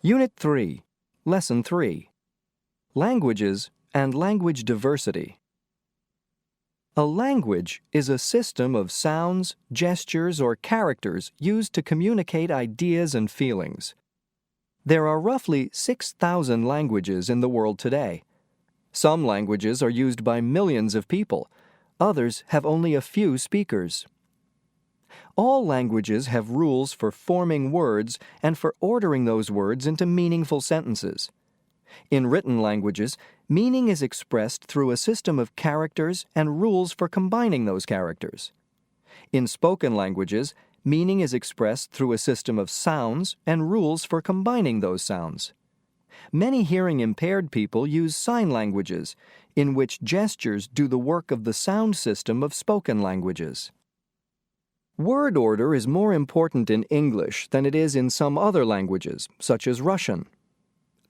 Unit 3, Lesson 3, Languages and Language Diversity. A language is a system of sounds, gestures, or characters used to communicate ideas and feelings. There are roughly 6,000 languages in the world today. Some languages are used by millions of people. Others have only a few speakers. All languages have rules for forming words and for ordering those words into meaningful sentences. In written languages, meaning is expressed through a system of characters and rules for combining those characters. In spoken languages, meaning is expressed through a system of sounds and rules for combining those sounds. Many hearing-impaired people use sign languages, in which gestures do the work of the sound system of spoken languages. Word order is more important in English than it is in some other languages, such as Russian.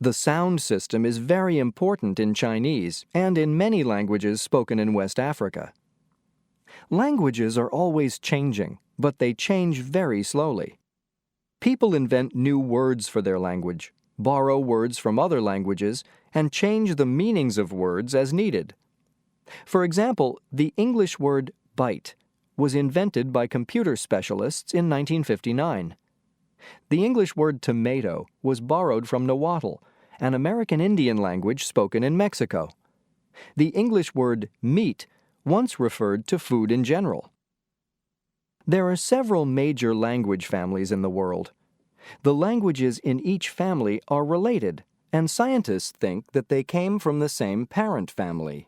The sound system is very important in Chinese and in many languages spoken in West Africa. Languages are always changing, but they change very slowly. People invent new words for their language, borrow words from other languages, and change the meanings of words as needed. For example, the English word bite was invented by computer specialists in 1959. The English word tomato was borrowed from Nahuatl, an American Indian language spoken in Mexico. The English word meat once referred to food in general. There are several major language families in the world. The languages in each family are related, and scientists think that they came from the same parent family.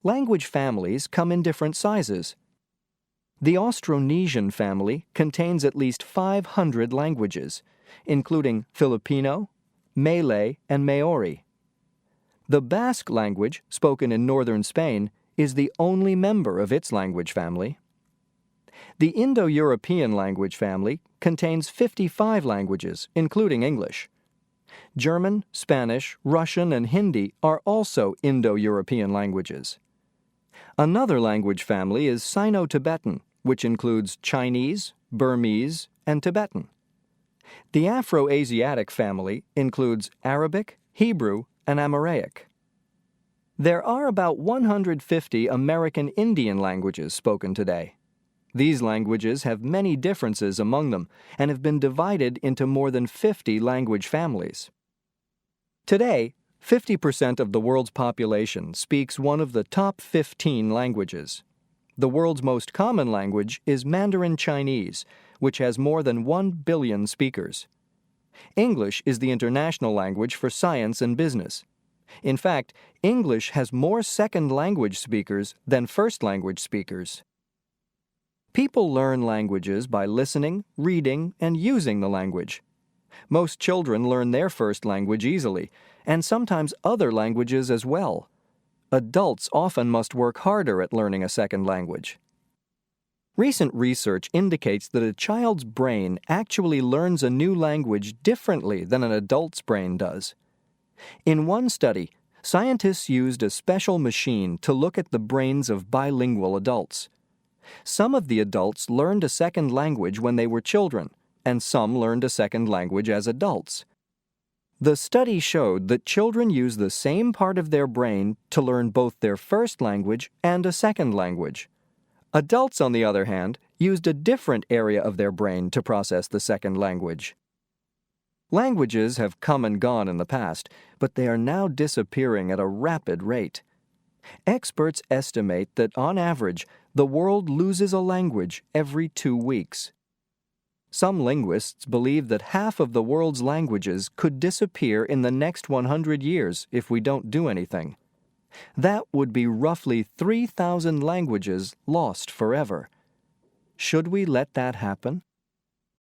Language families come in different sizes. The Austronesian family contains at least 500 languages, including Filipino, Malay, and Maori. The Basque language, spoken in northern Spain, is the only member of its language family. The Indo-European language family contains 55 languages, including English. German, Spanish, Russian, and Hindi are also Indo-European languages. Another language family is Sino-Tibetan, which includes Chinese, Burmese, and Tibetan. The Afro-Asiatic family includes Arabic, Hebrew, and Amharic. There are about 150 American Indian languages spoken today. These languages have many differences among them and have been divided into more than 50 language families. Today, 50% of the world's population speaks one of the top 15 languages. The world's most common language is Mandarin Chinese, which has more than 1 billion speakers. English is the international language for science and business. In fact, English has more second language speakers than first language speakers. People learn languages by listening, reading, and using the language. Most children learn their first language easily, and sometimes other languages as well. Adults often must work harder at learning a second language. Recent research indicates that a child's brain actually learns a new language differently than an adult's brain does. In one study, scientists used a special machine to look at the brains of bilingual adults. Some of the adults learned a second language when they were children, and some learned a second language as adults. The study showed that children use the same part of their brain to learn both their first language and a second language. Adults, on the other hand, used a different area of their brain to process the second language. Languages have come and gone in the past, but they are now disappearing at a rapid rate. Experts estimate that, on average, the world loses a language every 2 weeks. Some linguists believe that half of the world's languages could disappear in the next 100 years if we don't do anything. That would be roughly 3,000 languages lost forever. Should we let that happen?